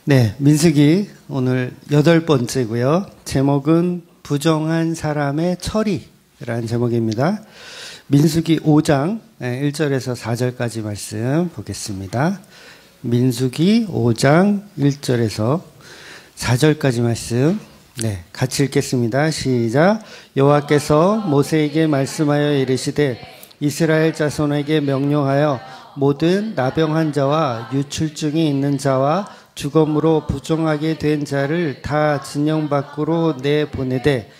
네, 민수기 오늘 8번째고요. 제목은 부정한 사람의 처리라는 제목입니다. 민수기 5장 1절에서 4절까지 말씀 보겠습니다. 민수기 5장 1절에서 4절까지 말씀 같이 읽겠습니다. 시작. 여호와께서 모세에게 말씀하여 이르시되 이스라엘 자손에게 명령하여 모든 나병한 자와 유출증이 있는 자와 주검으로 부정하게 된 자를 다 진영 밖으로 내보내되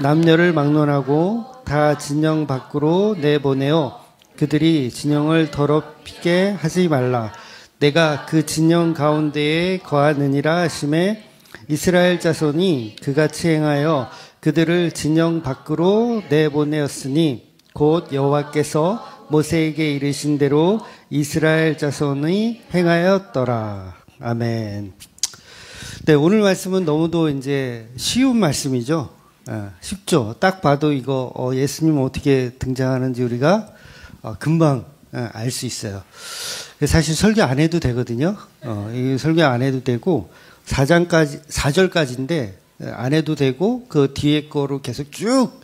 남녀를 막론하고 다 진영 밖으로 내보내어 그들이 진영을 더럽히게 하지 말라. 내가 그 진영 가운데에 거하느니라 하시매 이스라엘 자손이 그같이 행하여 그들을 진영 밖으로 내보내었으니 곧 여호와께서 모세에게 이르신 대로 이스라엘 자손이 행하였더라. 아멘. 네, 오늘 말씀은 너무도 이제 쉬운 말씀이죠. 쉽죠. 딱 봐도 이거 예수님 어떻게 등장하는지 우리가 금방 알 수 있어요. 사실 설교 안 해도 되거든요. 이 설교 안 해도 되고 4절까지인데 안 해도 되고 그 뒤에 거로 계속 쭉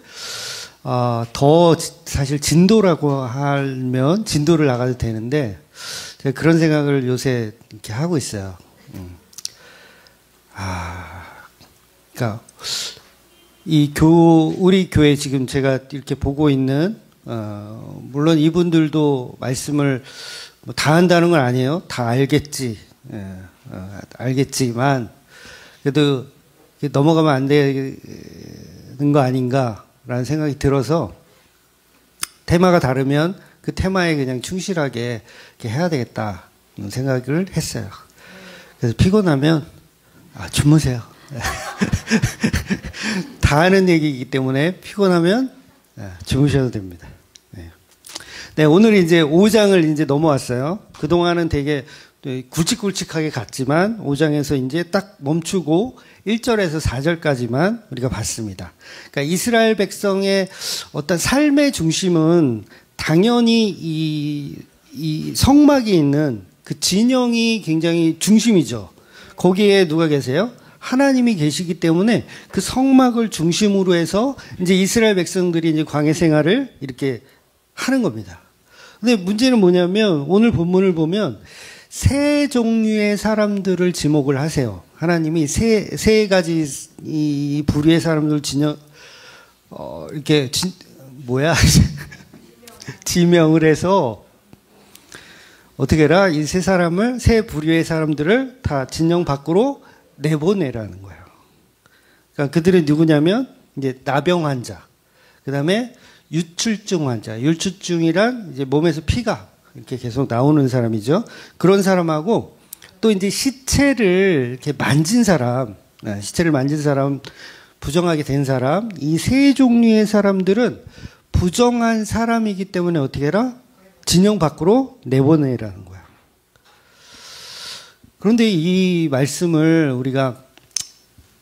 더 사실 진도라고 하면 진도를 나가도 되는데 제가 그런 생각을 요새 이렇게 하고 있어요. 그러니까 우리 교회 지금 제가 이렇게 보고 있는 물론 이분들도 말씀을 뭐 다 한다는 건 아니에요. 다 알겠지. 알겠지만 그래도 넘어가면 안 되는 거 아닌가라는 생각이 들어서 테마가 다르면 그 테마에 그냥 충실하게 이렇게 해야 되겠다 생각을 했어요. 그래서 피곤하면 주무세요. 다 하는 얘기이기 때문에 피곤하면 주무셔도 됩니다. 네, 오늘 이제 5장을 이제 넘어왔어요. 그동안은 되게 굵직굵직하게 갔지만 5장에서 이제 딱 멈추고 1절에서 4절까지만 우리가 봤습니다. 그러니까 이스라엘 백성의 어떤 삶의 중심은 당연히 이 성막이 있는 그 진영이 굉장히 중심이죠. 거기에 누가 계세요? 하나님이 계시기 때문에 그 성막을 중심으로 해서 이제 이스라엘 백성들이 이제 광야 생활을 이렇게 하는 겁니다. 근데 문제는 뭐냐면 오늘 본문을 보면 세 종류의 사람들을 지목을 하세요. 하나님이 세 가지 이 부류의 사람들을 이렇게 지명을 해서 어떻게 해라? 이 세 부류의 사람들을 다 진영 밖으로 내보내라는 거예요. 그러니까 그들이 누구냐면 이제 나병 환자, 그 다음에 유출증 환자. 유출증이란 이제 몸에서 피가 이렇게 계속 나오는 사람이죠. 그런 사람하고 또 이제 시체를 이렇게 만진 사람, 부정하게 된 사람, 이 세 종류의 사람들은 부정한 사람이기 때문에 어떻게 해라? 진영 밖으로 내보내라는 거야. 그런데 이 말씀을 우리가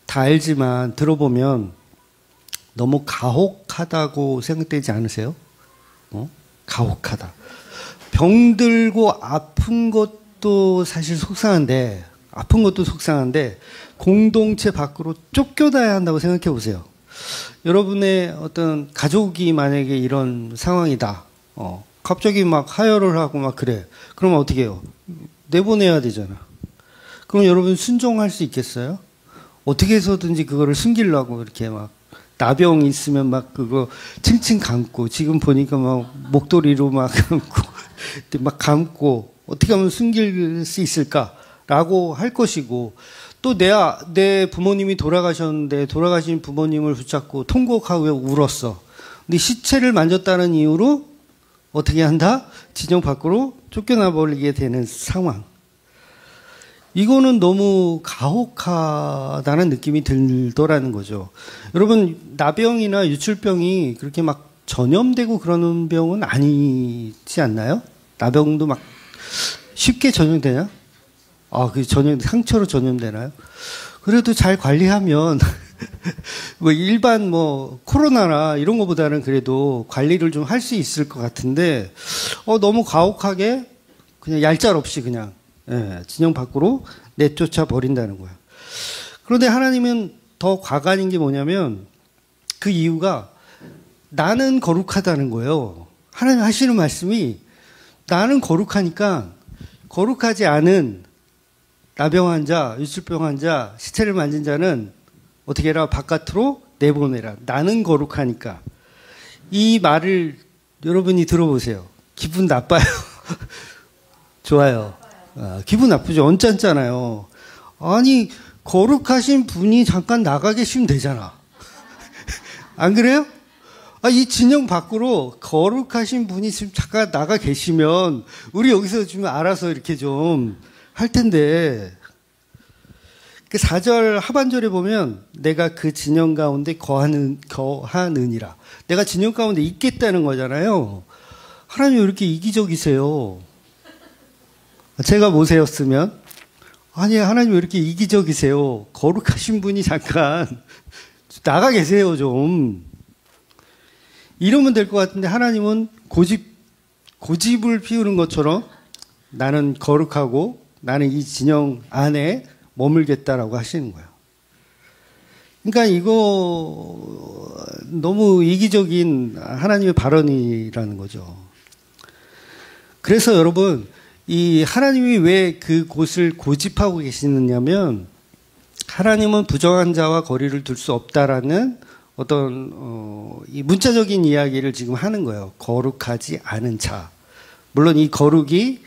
다 알지만 들어보면 너무 가혹하다고 생각되지 않으세요? 가혹하다. 병들고 아픈 것도 사실 속상한데 공동체 밖으로 쫓겨나야 한다고 생각해 보세요. 여러분의 어떤 가족이 만약에 이런 상황이다. 갑자기 막 하혈을 하고 막 그래. 그러면 어떻게 해요? 내보내야 되잖아. 그럼 여러분 순종할 수 있겠어요? 어떻게 해서든지 그거를 숨기려고 이렇게 막 나병 있으면 막 그거 칭칭 감고 지금 보니까 막 목도리로 막 감고 어떻게 하면 숨길 수 있을까라고 할 것이고 또 내 부모님이 돌아가셨는데 돌아가신 부모님을 붙잡고 통곡하고 울었어. 근데 시체를 만졌다는 이유로 어떻게 한다? 진영 밖으로 쫓겨나 버리게 되는 상황. 이거는 너무 가혹하다는 느낌이 들더라는 거죠. 여러분, 나병이나 유출병이 그렇게 막 전염되고 그러는 병은 아니지 않나요? 나병도 막 쉽게 전염되냐? 상처로 전염되나요? 그래도 잘 관리하면, 일반 코로나나 이런 거보다는 그래도 관리를 좀 할 수 있을 것 같은데, 너무 가혹하게, 그냥 얄짤없이 그냥, 예, 진영 밖으로 내쫓아 버린다는 거예요. 그런데 하나님은 더 과간인 게 뭐냐면 그 이유가 나는 거룩하다는 거예요. 하나님 하시는 말씀이 나는 거룩하니까 거룩하지 않은 나병 환자, 유출병 환자, 시체를 만진 자는 어떻게 해라? 바깥으로 내보내라. 나는 거룩하니까. 이 말을 여러분이 들어보세요. 기분 나빠요? 좋아요. 기분 나쁘죠. 언짢잖아요. 아니 거룩하신 분이 잠깐 나가 계시면 되잖아. 안 그래요? 이 진영 밖으로 거룩하신 분이 지금 잠깐 나가 계시면 우리 여기서 좀 알아서 이렇게 좀 할 텐데. 그 4절 하반절에 보면 내가 그 진영 가운데 거하느니라. 내가 진영 가운데 있겠다는 거잖아요. 하나님 왜 이렇게 이기적이세요? 제가 모세였으면 아니 하나님 왜 이렇게 이기적이세요? 거룩하신 분이 잠깐 나가 계세요 좀. 이러면 될 것 같은데 하나님은 고집을 피우는 것처럼 나는 거룩하고 나는 이 진영 안에 머물겠다라고 하시는 거예요. 그러니까 이거 너무 이기적인 하나님의 발언이라는 거죠. 그래서 여러분 이 하나님이 왜 그곳을 고집하고 계시느냐면 하나님은 부정한 자와 거리를 둘 수 없다라는 어떤 이 문자적인 이야기를 지금 하는 거예요. 거룩하지 않은 자. 물론 이 거룩이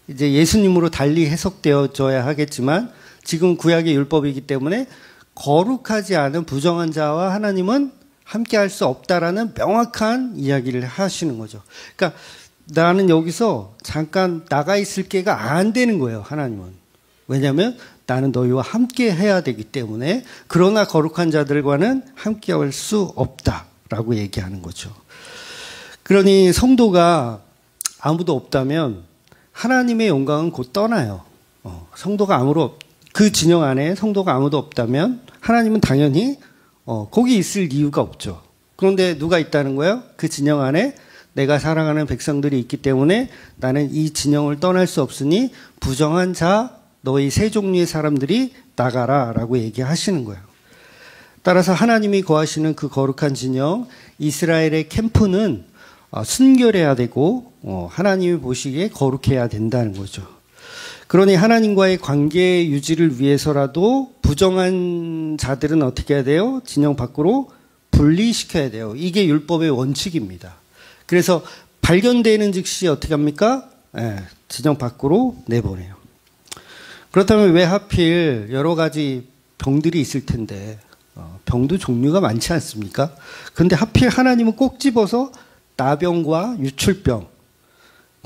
이제 예수님으로 달리 해석되어져야 하겠지만 지금 구약의 율법이기 때문에 거룩하지 않은 부정한 자와 하나님은 함께 할 수 없다라는 명확한 이야기를 하시는 거죠. 그러니까 나는 여기서 잠깐 나가 있을 게가 안 되는 거예요, 하나님은. 왜냐하면 나는 너희와 함께 해야 되기 때문에 그러나 거룩한 자들과는 함께 할 수 없다라고 얘기하는 거죠. 그러니 성도가 아무도 없다면 하나님의 영광은 곧 떠나요. 성도가 그 진영 안에 성도가 아무도 없다면 하나님은 당연히 거기 있을 이유가 없죠. 그런데 누가 있다는 거예요? 그 진영 안에 내가 사랑하는 백성들이 있기 때문에 나는 이 진영을 떠날 수 없으니 부정한 자 너희 세 종류의 사람들이 나가라 라고 얘기하시는 거예요. 따라서 하나님이 거하시는 그 거룩한 진영 이스라엘의 캠프는 순결해야 되고 하나님이 보시기에 거룩해야 된다는 거죠. 그러니 하나님과의 관계 유지를 위해서라도 부정한 자들은 어떻게 해야 돼요? 진영 밖으로 분리시켜야 돼요. 이게 율법의 원칙입니다. 그래서 발견되는 즉시 어떻게 합니까? 진영 밖으로 내보내요. 그렇다면 왜 하필 여러 가지 병들이 있을 텐데 병도 종류가 많지 않습니까? 그런데 하필 하나님은 꼭 집어서 나병과 유출병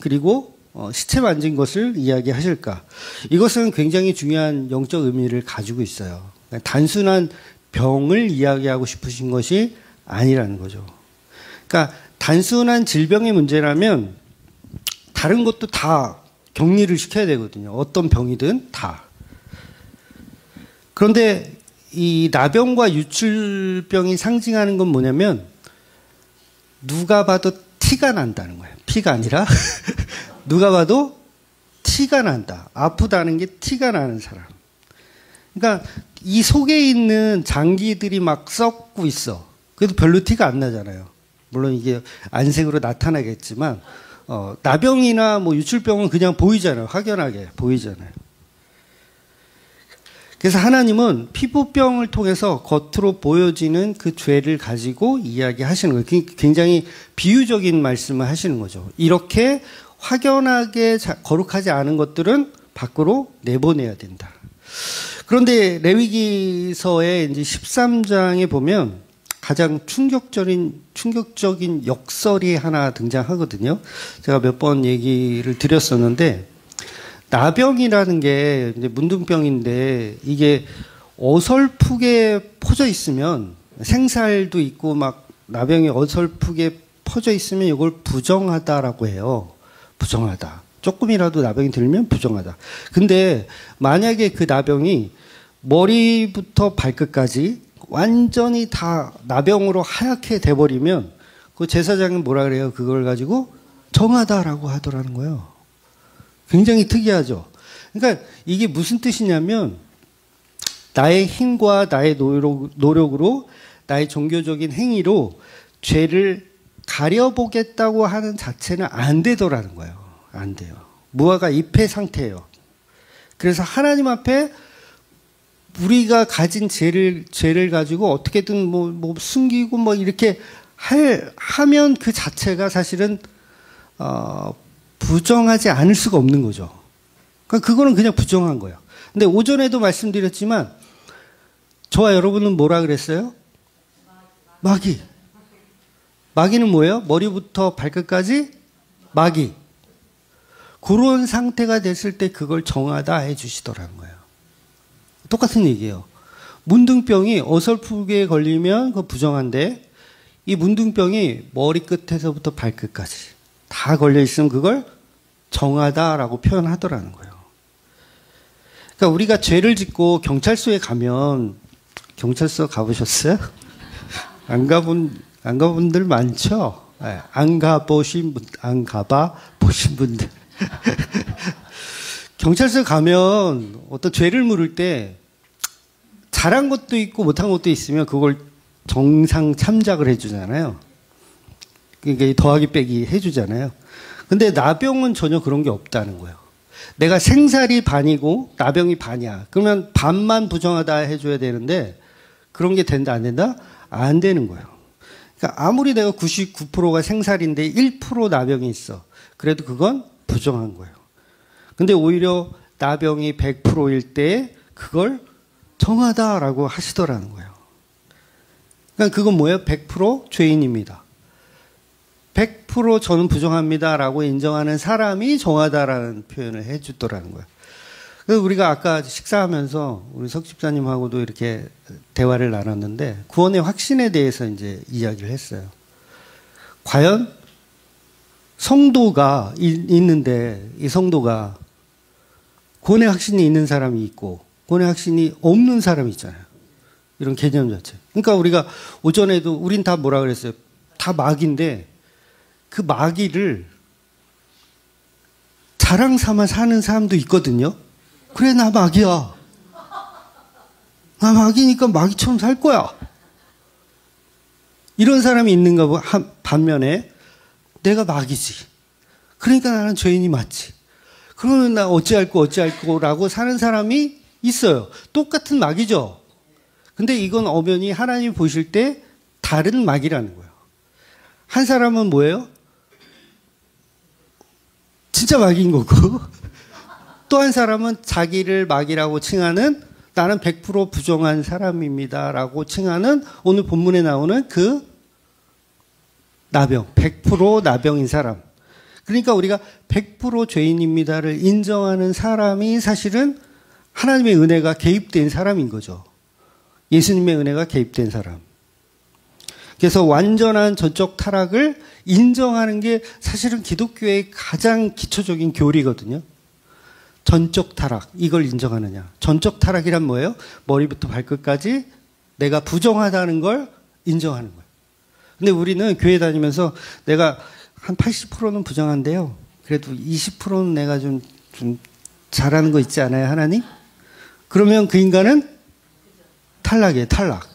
그리고 시체 만진 것을 이야기하실까? 이것은 굉장히 중요한 영적 의미를 가지고 있어요. 단순한 병을 이야기하고 싶으신 것이 아니라는 거죠. 그러니까 단순한 질병의 문제라면 다른 것도 다 격리를 시켜야 되거든요. 어떤 병이든 다. 그런데 이 나병과 유출병이 상징하는 건 뭐냐면 누가 봐도 티가 난다는 거예요. 피가 아니라 누가 봐도 티가 난다. 아프다는 게 티가 나는 사람. 그러니까 이 속에 있는 장기들이 막 썩고 있어. 그래도 별로 티가 안 나잖아요. 물론 이게 안색으로 나타나겠지만 나병이나 뭐 유출병은 그냥 보이잖아요. 확연하게 보이잖아요. 그래서 하나님은 피부병을 통해서 겉으로 보여지는 그 죄를 가지고 이야기하시는 거예요. 굉장히 비유적인 말씀을 하시는 거죠. 이렇게 확연하게 거룩하지 않은 것들은 밖으로 내보내야 된다. 그런데 레위기서의 이제 13장에 보면 가장 충격적인 역설이 하나 등장하거든요. 제가 몇 번 얘기를 드렸었는데 나병이라는 게 이제 문둥병인데 이게 어설프게 퍼져 있으면 생살도 있고 막 나병이 어설프게 퍼져 있으면 이걸 부정하다라고 해요. 부정하다. 조금이라도 나병이 들면 부정하다. 근데 만약에 그 나병이 머리부터 발끝까지 완전히 다 나병으로 하얗게 돼버리면 그 제사장은 뭐라 그래요? 그걸 가지고 정하다라고 하더라는 거예요. 굉장히 특이하죠. 그러니까 이게 무슨 뜻이냐면 나의 힘과 나의 노력으로 나의 종교적인 행위로 죄를 가려보겠다고 하는 자체는 안 되더라는 거예요. 안 돼요. 무화과 잎의 상태예요. 그래서 하나님 앞에 우리가 가진 죄를 가지고 어떻게든 뭐 숨기고 뭐 이렇게 하면 그 자체가 사실은 부정하지 않을 수가 없는 거죠. 그러니까 그거는 그냥 부정한 거예요. 근데 오전에도 말씀드렸지만 저와 여러분은 뭐라 그랬어요? 마귀. 마귀는 뭐예요? 머리부터 발끝까지 마귀. 그런 상태가 됐을 때 그걸 정하다 해주시더라는 거예요. 똑같은 얘기예요. 문둥병이 어설프게 걸리면 그거 부정한데 이 문둥병이 머리끝에서부터 발끝까지 다 걸려있으면 그걸 정하다라고 표현하더라는 거예요. 그러니까 우리가 죄를 짓고 경찰서에 가면 경찰서 가보셨어요? 안 가본 분들 많죠? 네, 안 가봐 보신 분들. 경찰서 가면 어떤 죄를 물을 때 잘한 것도 있고 못한 것도 있으면 그걸 정상 참작을 해주잖아요. 그러니까 더하기 빼기 해주잖아요. 근데 나병은 전혀 그런 게 없다는 거예요. 내가 생살이 반이고 나병이 반이야. 그러면 반만 부정하다 해줘야 되는데 그런 게 된다 안 된다? 안 되는 거예요. 그러니까 아무리 내가 99%가 생살인데 1% 나병이 있어. 그래도 그건 부정한 거예요. 근데 오히려 나병이 100%일 때 그걸 정하다라고 하시더라는 거예요. 그러니까 그건 뭐예요? 100% 죄인입니다. 100% 저는 부정합니다라고 인정하는 사람이 정하다라는 표현을 해주더라는 거예요. 그래서 우리가 아까 식사하면서 우리 석 집사님하고도 이렇게 대화를 나눴는데 구원의 확신에 대해서 이제 이야기를 했어요. 과연 성도가 있는데 이 성도가 구원의 확신이 있는 사람이 있고 구원의 확신이 없는 사람이 있잖아요. 이런 개념 자체. 그러니까 우리가 오전에도 우린 다 뭐라 그랬어요? 다 마귀인데 그 마귀를 자랑 삼아 사는 사람도 있거든요. 그래, 나 마귀야. 나 마귀니까 마귀처럼 살 거야. 이런 사람이 있는가 봐. 반면에 내가 마귀지. 그러니까 나는 죄인이 맞지. 그러면 나 어찌할 거라고 사는 사람이 있어요. 똑같은 마귀죠. 근데 이건 엄연히 하나님이 보실 때 다른 마귀라는 거예요. 한 사람은 뭐예요? 진짜 마귀인 거고 또 한 사람은 자기를 마귀라고 칭하는 나는 100% 부정한 사람입니다라고 칭하는 오늘 본문에 나오는 그 나병, 100% 나병인 사람. 그러니까 우리가 100% 죄인입니다를 인정하는 사람이 사실은 하나님의 은혜가 개입된 사람인 거죠. 예수님의 은혜가 개입된 사람. 그래서 완전한 전적 타락을 인정하는 게 사실은 기독교의 가장 기초적인 교리거든요. 전적 타락, 이걸 인정하느냐. 전적 타락이란 뭐예요? 머리부터 발끝까지 내가 부정하다는 걸 인정하는 거예요. 근데 우리는 교회 다니면서 내가 한 80%는 부정한데요. 그래도 20%는 내가 좀 잘하는 거 있지 않아요, 하나님? 그러면 그 인간은 탈락이에요, 탈락.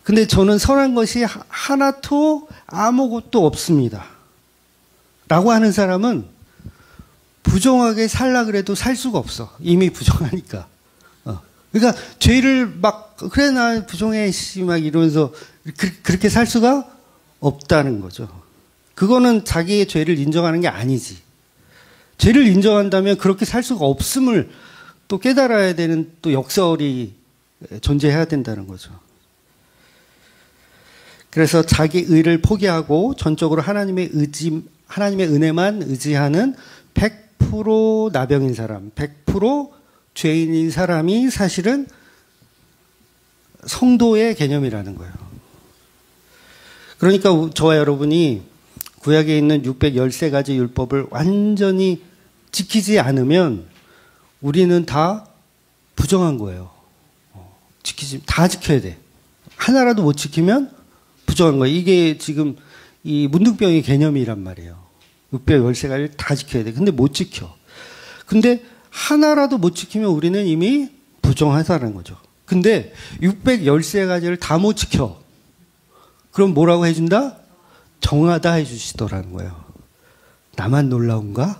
근데 저는 선한 것이 하나도 아무것도 없습니다. 라고 하는 사람은 부정하게 살라 그래도 살 수가 없어. 이미 부정하니까. 그러니까 죄를 막 그래 나 부정해 막 이러면서 그렇게 살 수가 없다는 거죠. 그거는 자기의 죄를 인정하는 게 아니지. 죄를 인정한다면 그렇게 살 수가 없음을 또 깨달아야 되는 또 역설이 존재해야 된다는 거죠. 그래서 자기 의를 포기하고 전적으로 하나님의 은혜만 의지하는 100% 나병인 사람, 100% 죄인인 사람이 사실은 성도의 개념이라는 거예요. 그러니까 저와 여러분이 구약에 있는 613가지 율법을 완전히 지키지 않으면 우리는 다 부정한 거예요. 다 지켜야 돼. 하나라도 못 지키면 부정한 거예요. 이게 지금 이 문둥병의 개념이란 말이에요. 613가지를 다 지켜야 돼. 근데 못 지켜. 근데 하나라도 못 지키면 우리는 이미 부정하다는 거죠. 근데 613가지를 다 못 지켜. 그럼 뭐라고 해준다? 정하다 해주시더라는 거예요. 나만 놀라운가?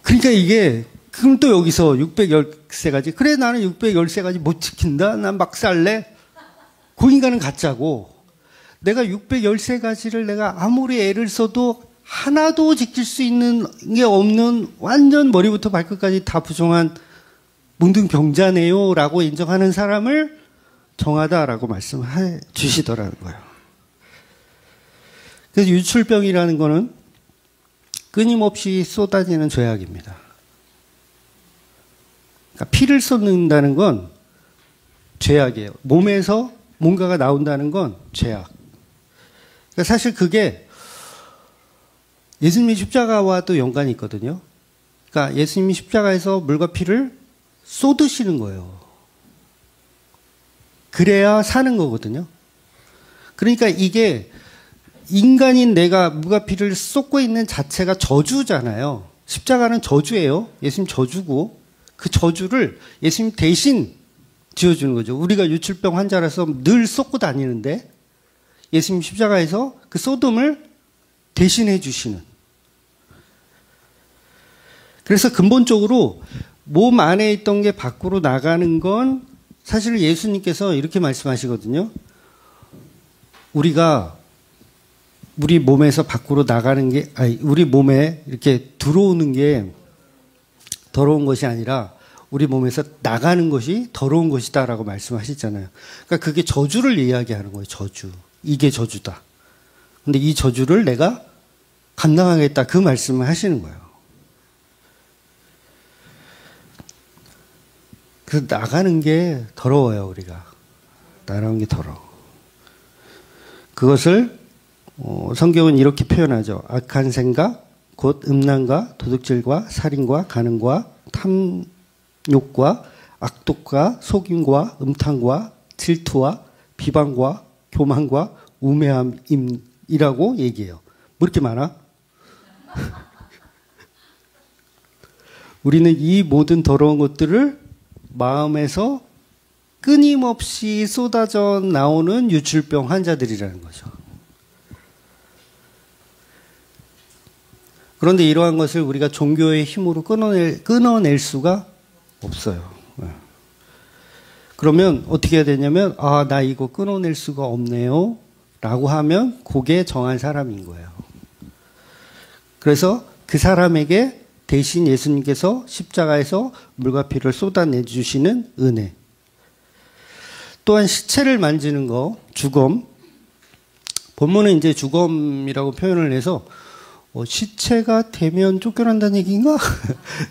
그러니까 이게 그럼 또 여기서 613가지 그래 나는 613가지 못 지킨다. 난 막 살래. 그 인간은 가짜고 내가 613가지를 내가 아무리 애를 써도 하나도 지킬 수 있는 게 없는 완전 머리부터 발끝까지 다 부정한 뭉둥병자네요 라고 인정하는 사람을 정하다라고 말씀해 주시더라는 거예요. 그래서 유출병이라는 거는 끊임없이 쏟아지는 죄악입니다. 그러니까 피를 쏟는다는 건 죄악이에요. 몸에서 뭔가가 나온다는 건 죄악. 그러니까 사실 그게 예수님의 십자가와도 연관이 있거든요. 그러니까 예수님이 십자가에서 물과 피를 쏟으시는 거예요. 그래야 사는 거거든요. 그러니까 이게 인간인 내가 물과 피를 쏟고 있는 자체가 저주잖아요. 십자가는 저주예요. 예수님 저주고 그 저주를 예수님 대신 지어주는 거죠. 우리가 유출병 환자라서 늘 쏟고 다니는데 예수님 십자가에서 그 쏟음을 대신해 주시는. 그래서 근본적으로 몸 안에 있던 게 밖으로 나가는 건 사실 예수님께서 이렇게 말씀하시거든요. 우리가 우리 몸에서 밖으로 나가는 게, 아니, 우리 몸에 이렇게 들어오는 게 더러운 것이 아니라 우리 몸에서 나가는 것이 더러운 것이다라고 말씀하시잖아요. 그러니까 그게 저주를 이야기하는 거예요. 저주. 이게 저주다. 근데 이 저주를 내가 감당하겠다. 그 말씀을 하시는 거예요. 그래서 나가는 게 더러워요, 우리가. 나가는 게 더러워. 그것을 성경은 이렇게 표현하죠. 악한 생각, 곧 음란과 도둑질과 살인과 간음과 탐욕과 악독과 속임과 음탕과 질투와 비방과 교만과 우매함이라고 얘기해요. 뭐 이렇게 많아? 우리는 이 모든 더러운 것들을 마음에서 끊임없이 쏟아져 나오는 유출병 환자들이라는 거죠. 그런데 이러한 것을 우리가 종교의 힘으로 끊어낼 수가 없어요. 그러면 어떻게 해야 되냐면, 아, 나 이거 끊어낼 수가 없네요. 라고 하면 그게 정한 사람인 거예요. 그래서 그 사람에게 대신 예수님께서 십자가에서 물과 피를 쏟아내주시는 은혜. 또한 시체를 만지는 거, 주검. 본문은 이제 주검이라고 표현을 해서 시체가 되면 쫓겨난다는 얘기인가?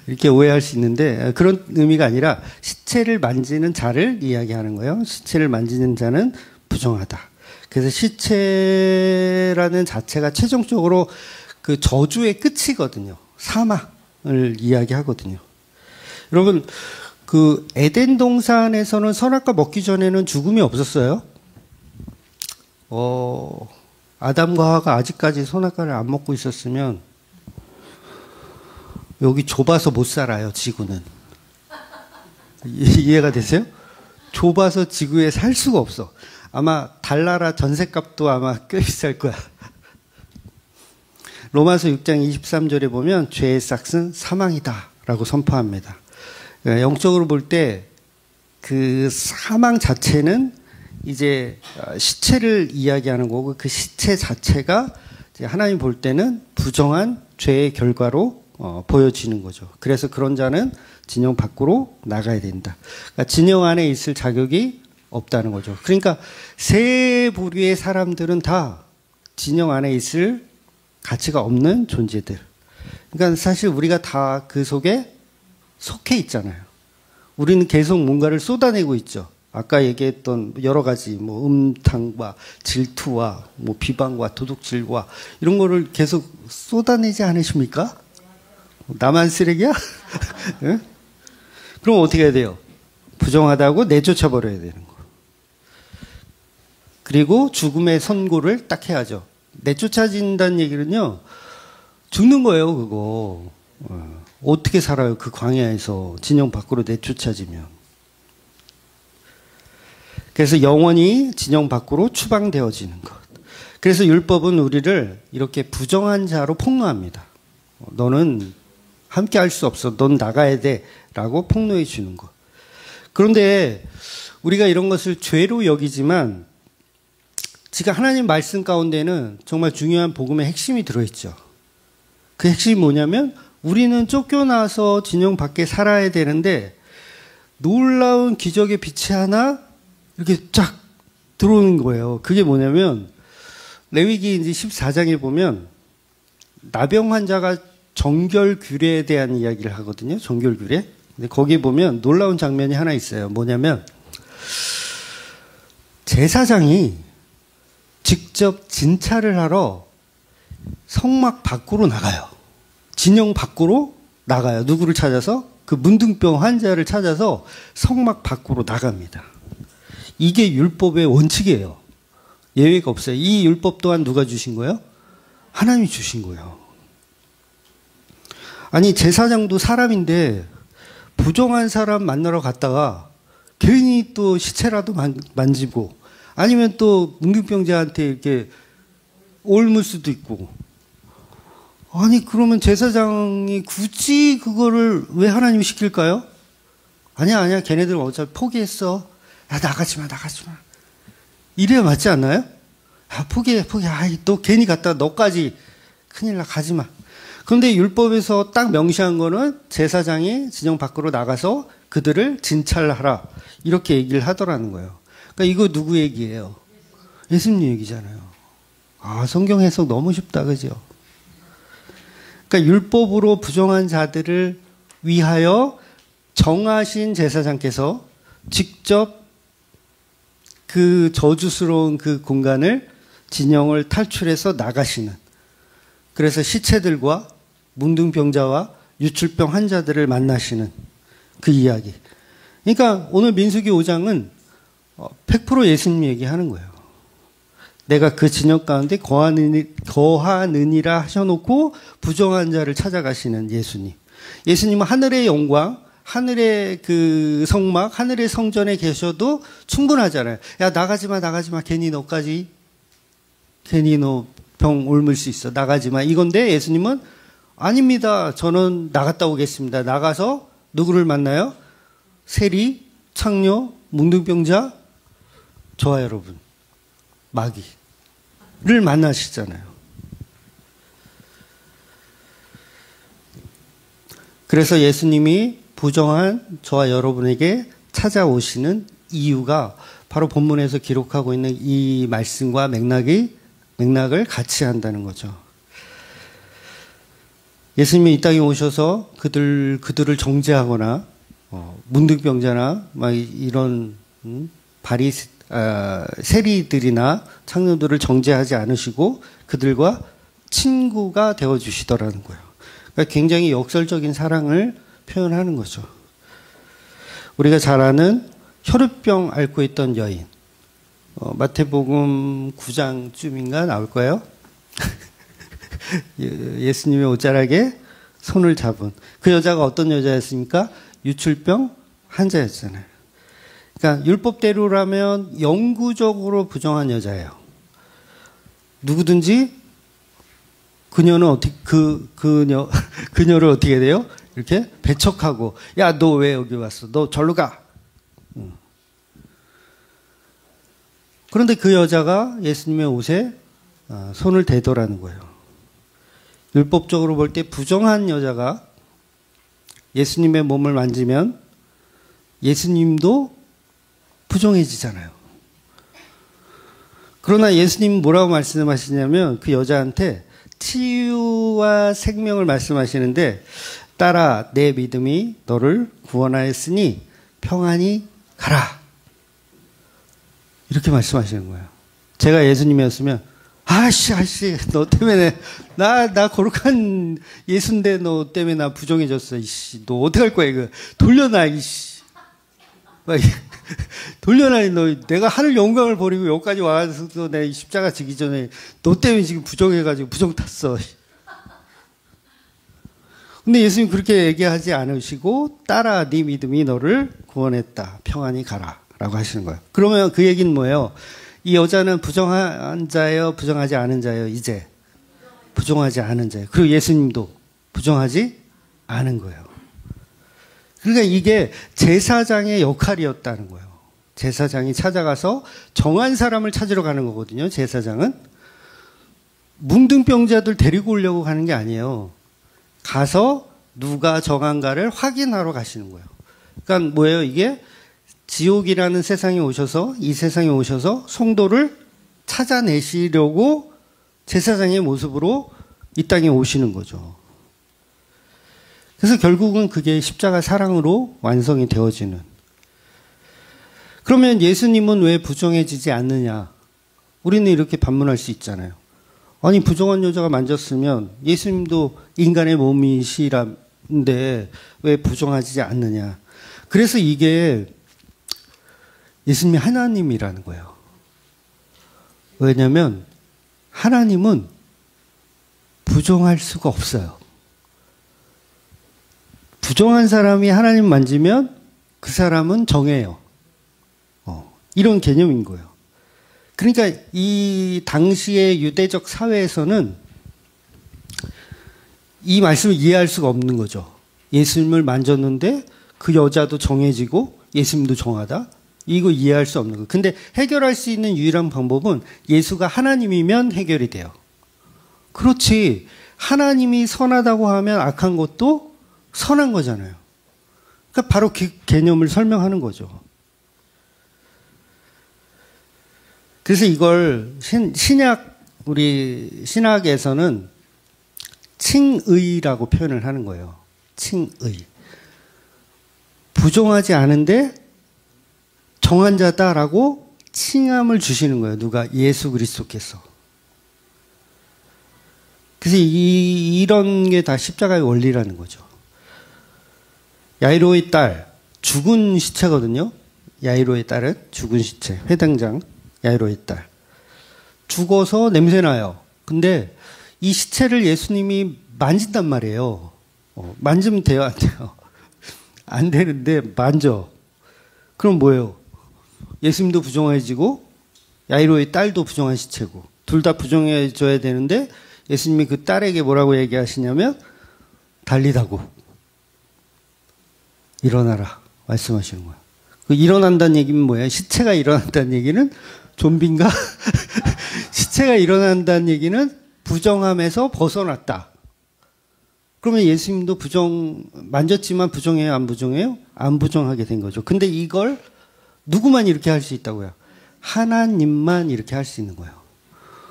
이렇게 오해할 수 있는데 그런 의미가 아니라 시체를 만지는 자를 이야기하는 거예요. 시체를 만지는 자는 부정하다. 그래서 시체라는 자체가 최종적으로 그 저주의 끝이거든요. 사망을 이야기하거든요. 여러분, 그 에덴 동산에서는 선악과 먹기 전에는 죽음이 없었어요. 아담과 하와가 아직까지 선악과를 안 먹고 있었으면 여기 좁아서 못 살아요, 지구는. 이해가 되세요? 좁아서 지구에 살 수가 없어. 아마 달나라 전셋값도 아마 꽤 비쌀 거야. 로마서 6장 23절에 보면 죄의 싹은 사망이다 라고 선포합니다. 영적으로 볼 때 그 사망 자체는 이제 시체를 이야기하는 거고 그 시체 자체가 이제 하나님 볼 때는 부정한 죄의 결과로 보여지는 거죠. 그래서 그런 자는 진영 밖으로 나가야 된다. 그러니까 진영 안에 있을 자격이 없다는 거죠. 그러니까 세 부류의 사람들은 다 진영 안에 있을 가치가 없는 존재들. 그러니까 사실 우리가 다 그 속에 속해 있잖아요. 우리는 계속 뭔가를 쏟아내고 있죠. 아까 얘기했던 여러 가지 뭐 음탕과 질투와 뭐 비방과 도둑질과 이런 거를 계속 쏟아내지 않으십니까? 나만 쓰레기야? 네? 그럼 어떻게 해야 돼요? 부정하다고 내쫓아 버려야 되는 거. 그리고 죽음의 선고를 딱 해야죠. 내쫓아진다는 얘기는요, 죽는 거예요, 그거. 어떻게 살아요? 그 광야에서 진영 밖으로 내쫓아지면. 그래서 영원히 진영 밖으로 추방되어지는 것. 그래서 율법은 우리를 이렇게 부정한 자로 폭로합니다. 너는 함께 할 수 없어. 넌 나가야 돼. 라고 폭로해 주는 것. 그런데 우리가 이런 것을 죄로 여기지만 지금 하나님 말씀 가운데는 정말 중요한 복음의 핵심이 들어있죠. 그 핵심이 뭐냐면 우리는 쫓겨나서 진영 밖에 살아야 되는데 놀라운 기적의 빛이 하나 이렇게 쫙 들어오는 거예요. 그게 뭐냐면 레위기 이제 14장에 보면 나병 환자가 정결규례에 대한 이야기를 하거든요. 정결규례. 근데 거기 보면 놀라운 장면이 하나 있어요. 뭐냐면 제사장이 직접 진찰을 하러 성막 밖으로 나가요. 진영 밖으로 나가요. 누구를 찾아서? 그 문둥병 환자를 찾아서 성막 밖으로 나갑니다. 이게 율법의 원칙이에요. 예외가 없어요. 이 율법 또한 누가 주신 거예요? 하나님이 주신 거예요. 아니 제사장도 사람인데 부정한 사람 만나러 갔다가 괜히 또 시체라도 만지고 아니면 또 문둥병자한테 이렇게 옮을 수도 있고 아니 그러면 제사장이 굳이 그거를 왜 하나님이 시킬까요? 아니야 걔네들 어차피 포기했어. 야 나가지 마. 이래야 맞지 않나요? 야 포기해. 또 괜히 갔다가 너까지 큰일 나 가지 마. 그런데 율법에서 딱 명시한 거는 제사장이 진영 밖으로 나가서 그들을 진찰하라 이렇게 얘기를 하더라는 거예요. 그러니까 이거 누구 얘기예요? 예수님 얘기잖아요. 아 성경 해석 너무 쉽다 그죠? 그러니까 율법으로 부정한 자들을 위하여 정하신 제사장께서 직접 그 저주스러운 그 공간을 진영을 탈출해서 나가시는 그래서 시체들과 문둥병자와 유출병 환자들을 만나시는 그 이야기. 그러니까 오늘 민수기 5장은 100% 예수님 얘기하는 거예요. 내가 그 진영 가운데 거하느니라 하셔놓고 부정한 자를 찾아가시는 예수님. 예수님은 하늘의 영광, 하늘의 그 성막, 하늘의 성전에 계셔도 충분하잖아요. 야 나가지 마. 괜히 너까지 괜히 너 병 옮을 수 있어. 나가지 마. 이건데 예수님은 아닙니다. 저는 나갔다 오겠습니다. 나가서 누구를 만나요? 세리, 창녀, 문둥병자, 저와 여러분, 마귀를 만나시잖아요. 그래서 예수님이 부정한 저와 여러분에게 찾아오시는 이유가 바로 본문에서 기록하고 있는 이 말씀과 맥락을 같이 한다는 거죠. 예수님이 이 땅에 오셔서 그들을 정죄하거나 문둥병자나 막 이런 세리들이나 창녀들을 정죄하지 않으시고 그들과 친구가 되어 주시더라는 거예요. 그러니까 굉장히 역설적인 사랑을 표현하는 거죠. 우리가 잘 아는 혈우병 앓고 있던 여인. 마태복음 9장쯤인가 나올 거예요. 예수님의 옷자락에 손을 잡은 그 여자가 어떤 여자였습니까? 유출병 환자였잖아요. 그러니까 율법대로라면 영구적으로 부정한 여자예요. 누구든지 그녀를 어떻게 돼요? 이렇게 배척하고 야 너 왜 여기 왔어? 너 절로 가. 그런데 그 여자가 예수님의 옷에 손을 대더라는 거예요. 율법적으로 볼 때 부정한 여자가 예수님의 몸을 만지면 예수님도 부정해지잖아요. 그러나 예수님은 뭐라고 말씀하시냐면 그 여자한테 치유와 생명을 말씀하시는데 딸아 내 믿음이 너를 구원하였으니 평안히 가라. 이렇게 말씀하시는 거예요. 제가 예수님이었으면 아씨 너 때문에 나 거룩한 예수인데 너 때문에 나 부정해졌어. 이씨 너 어떡할 거야 이거 돌려놔 이씨 돌려놔. 너 내가 하늘 영광을 버리고 여기까지 와서 내 십자가 지기 전에 너 때문에 지금 부정해가지고 부정 탔어. 근데 예수님 그렇게 얘기하지 않으시고 따라 네 믿음이 너를 구원했다. 평안히 가라. 라고 하시는 거예요. 그러면 그 얘기는 뭐예요? 이 여자는 부정한 자예요? 부정하지 않은 자예요? 이제 부정하지 않은 자예요. 그리고 예수님도 부정하지 않은 거예요. 그러니까 이게 제사장의 역할이었다는 거예요. 제사장이 찾아가서 정한 사람을 찾으러 가는 거거든요. 제사장은 뭉둥병자들 데리고 오려고 가는 게 아니에요. 가서 누가 정한가를 확인하러 가시는 거예요. 그러니까 뭐예요? 이게 지옥이라는 세상에 오셔서, 이 세상에 오셔서 성도를 찾아내시려고 제사장의 모습으로 이 땅에 오시는 거죠. 그래서 결국은 그게 십자가 사랑으로 완성이 되어지는. 그러면 예수님은 왜 부정해지지 않느냐? 우리는 이렇게 반문할 수 있잖아요. 아니, 부정한 여자가 만졌으면 예수님도 인간의 몸이시란데 왜 부정하지 않느냐? 그래서 이게 예수님이 하나님이라는 거예요. 왜냐하면 하나님은 부정할 수가 없어요. 부정한 사람이 하나님 만지면 그 사람은 정해요. 이런 개념인 거예요. 그러니까 이 당시의 유대적 사회에서는 이 말씀을 이해할 수가 없는 거죠. 예수님을 만졌는데 그 여자도 정해지고 예수님도 정하다? 이거 이해할 수 없는 거예요. 근데 해결할 수 있는 유일한 방법은 예수가 하나님이면 해결이 돼요. 그렇지. 하나님이 선하다고 하면 악한 것도 선한 거잖아요. 그러니까 바로 그 개념을 설명하는 거죠. 그래서 이걸 우리 신학에서는 칭의라고 표현을 하는 거예요. 칭의. 부정하지 않은데 정한 자다라고 칭함을 주시는 거예요. 누가? 예수 그리스도께서. 그래서 이런 게 다 십자가의 원리라는 거죠. 야이로의 딸, 죽은 시체거든요. 야이로의 딸은 죽은 시체, 회당장 야이로의 딸. 죽어서 냄새나요. 근데 이 시체를 예수님이 만진단 말이에요. 만지면 돼요, 안 돼요? 안 되는데 만져. 그럼 뭐예요? 예수님도 부정해지고 야이로의 딸도 부정한 시체고 둘 다 부정해져야 되는데 예수님이 그 딸에게 뭐라고 얘기하시냐면 달리다고 일어나라 말씀하시는 거예요. 그 일어난다는 얘기는 뭐예요? 시체가 일어난다는 얘기는 좀비인가? 시체가 일어난다는 얘기는 부정함에서 벗어났다. 그러면 예수님도 만졌지만 부정해요? 안 부정해요? 안 부정하게 된 거죠. 근데 이걸 누구만 이렇게 할 수 있다고요? 하나님만 이렇게 할 수 있는 거예요.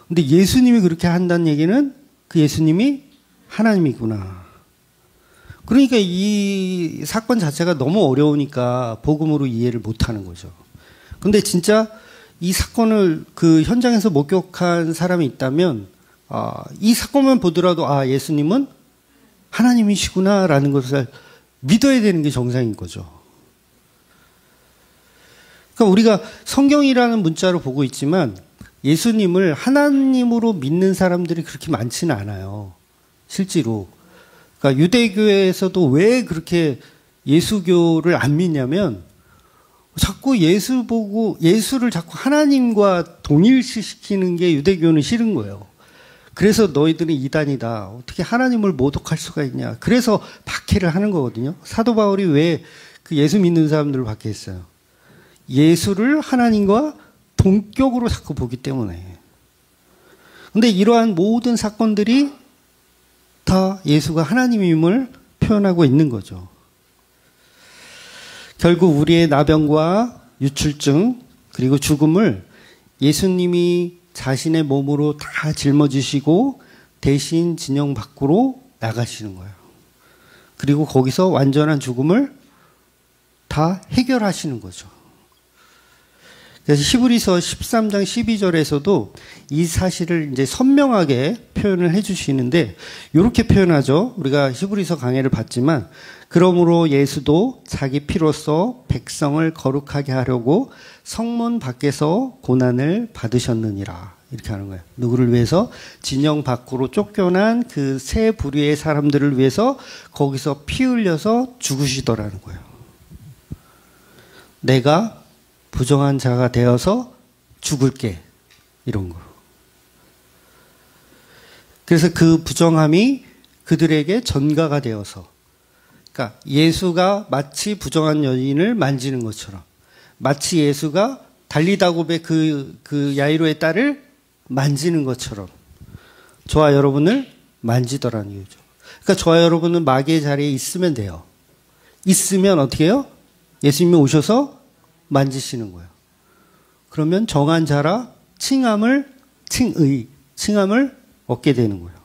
근데 예수님이 그렇게 한다는 얘기는 그 예수님이 하나님이구나. 그러니까 이 사건 자체가 너무 어려우니까 복음으로 이해를 못 하는 거죠. 근데 진짜 이 사건을 그 현장에서 목격한 사람이 있다면, 이 사건만 보더라도, 예수님은 하나님이시구나라는 것을 믿어야 되는 게 정상인 거죠. 그러니까 우리가 성경이라는 문자로 보고 있지만 예수님을 하나님으로 믿는 사람들이 그렇게 많지는 않아요. 실제로. 그러니까 유대교에서도 왜 그렇게 예수교를 안 믿냐면 자꾸 예수를 자꾸 하나님과 동일시시키는 게 유대교는 싫은 거예요. 그래서 너희들은 이단이다. 어떻게 하나님을 모독할 수가 있냐. 그래서 박해를 하는 거거든요. 사도 바울이 왜 그 예수 믿는 사람들을 박해했어요? 예수를 하나님과 동격으로 자꾸 보기 때문에. 근데 이러한 모든 사건들이 다 예수가 하나님임을 표현하고 있는 거죠. 결국 우리의 나병과 유출증 그리고 죽음을 예수님이 자신의 몸으로 다 짊어지시고 대신 진영 밖으로 나가시는 거예요. 그리고 거기서 완전한 죽음을 다 해결하시는 거죠. 그래서 히브리서 13장 12절에서도 이 사실을 이제 선명하게 표현을 해주시는데 이렇게 표현하죠. 우리가 히브리서 강해를 봤지만 그러므로 예수도 자기 피로써 백성을 거룩하게 하려고 성문 밖에서 고난을 받으셨느니라 이렇게 하는 거예요. 누구를 위해서? 진영 밖으로 쫓겨난 그 세 부류의 사람들을 위해서 거기서 피 흘려서 죽으시더라는 거예요. 내가 부정한 자가 되어서 죽을게. 이런 거. 그래서 그 부정함이 그들에게 전가가 되어서, 그러니까 예수가 마치 부정한 여인을 만지는 것처럼, 마치 예수가 달리다곱의 그 야이로의 딸을 만지는 것처럼 저와 여러분을 만지더라는 이유죠. 그러니까 저와 여러분은 마귀의 자리에 있으면 돼요. 있으면 어떻게 해요? 예수님이 오셔서 만지시는 거예요. 그러면 정한 자라 칭함을 얻게 되는 거예요.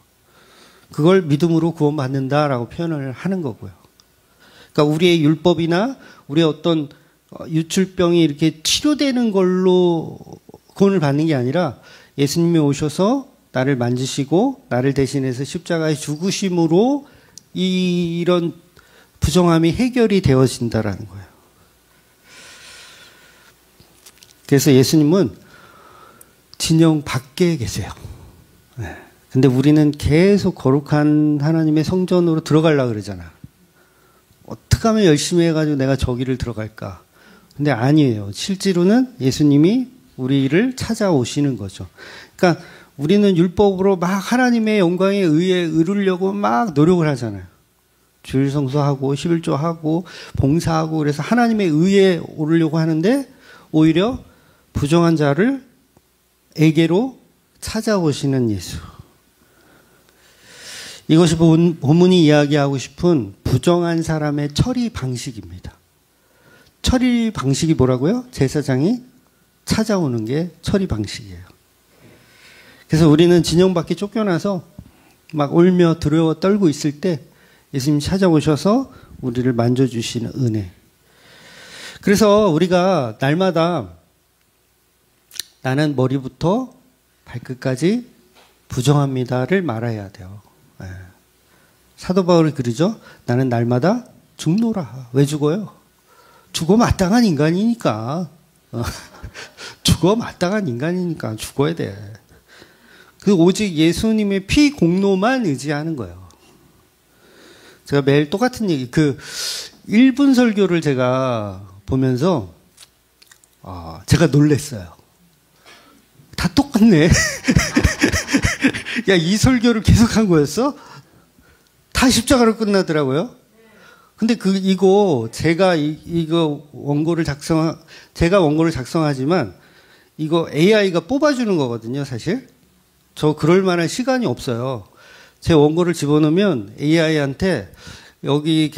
그걸 믿음으로 구원받는다라고 표현을 하는 거고요. 그러니까 우리의 율법이나 우리의 어떤 유출병이 이렇게 치료되는 걸로 구원을 받는 게 아니라 예수님이 오셔서 나를 만지시고 나를 대신해서 십자가에 죽으심으로 이런 부정함이 해결이 되어진다라는 거예요. 그래서 예수님은 진영 밖에 계세요. 네. 근데 우리는 계속 거룩한 하나님의 성전으로 들어가려고 그러잖아. 어떻게 하면 열심히 해가지고 내가 저기를 들어갈까? 근데 아니에요. 실제로는 예수님이 우리를 찾아오시는 거죠. 그러니까 우리는 율법으로 막 하나님의 영광에 의해 이루려고 막 노력을 하잖아요. 주일 성수하고 11조하고 봉사하고 그래서 하나님의 의에 오르려고 하는데 오히려 부정한 자를 에게로 찾아오시는 예수. 이것이 본문이 이야기하고 싶은 부정한 사람의 처리 방식입니다. 처리 방식이 뭐라고요? 제사장이 찾아오는 게 처리 방식이에요. 그래서 우리는 진영 밖에 쫓겨나서 막 울며 두려워 떨고 있을 때 예수님이 찾아오셔서 우리를 만져주시는 은혜. 그래서 우리가 날마다 나는 머리부터 발끝까지 부정합니다를 말해야 돼요. 네. 사도 바울이 그러죠. 나는 날마다 죽노라. 왜 죽어요? 죽어 마땅한 인간이니까. 죽어 마땅한 인간이니까 죽어야 돼. 그 오직 예수님의 피 공로만 의지하는 거예요. 제가 매일 똑같은 얘기, 1분 설교를 제가 보면서 제가 놀랬어요. 다 똑같네. 야, 이 설교를 계속한 거였어? 다 십자가로 끝나더라고요. 근데 이거 제가 제가 원고를 작성하지만 이거 AI가 뽑아주는 거거든요, 사실. 저 그럴 만한 시간이 없어요. 제 원고를 집어넣으면 AI한테 여기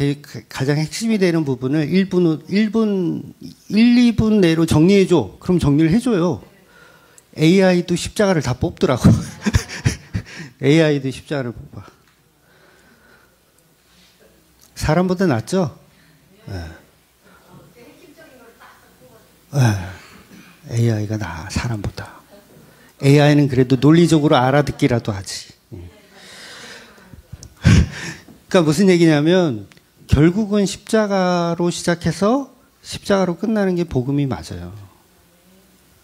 가장 핵심이 되는 부분을 1, 2분 내로 정리해줘. 그럼 정리를 해줘요. AI도 십자가를 다 뽑더라고. AI도 십자가를 뽑아. 사람보다 낫죠? 네. 네. AI가 나아, 사람보다. AI는 그래도 논리적으로 알아듣기라도 하지. 그러니까 무슨 얘기냐면 결국은 십자가로 시작해서 십자가로 끝나는 게 복음이 맞아요.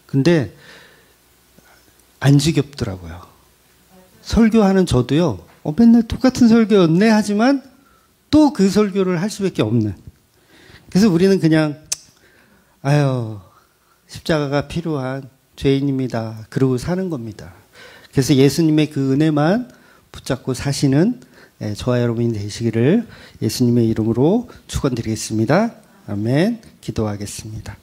근데 안 지겹더라고요. 설교하는 저도요. 맨날 똑같은 설교였네 하지만 또 그 설교를 할 수밖에 없는. 그래서 우리는 그냥 십자가가 필요한 죄인입니다. 그러고 사는 겁니다. 그래서 예수님의 그 은혜만 붙잡고 사시는 저와 여러분이 되시기를 예수님의 이름으로 축원드리겠습니다. 아멘. 기도하겠습니다.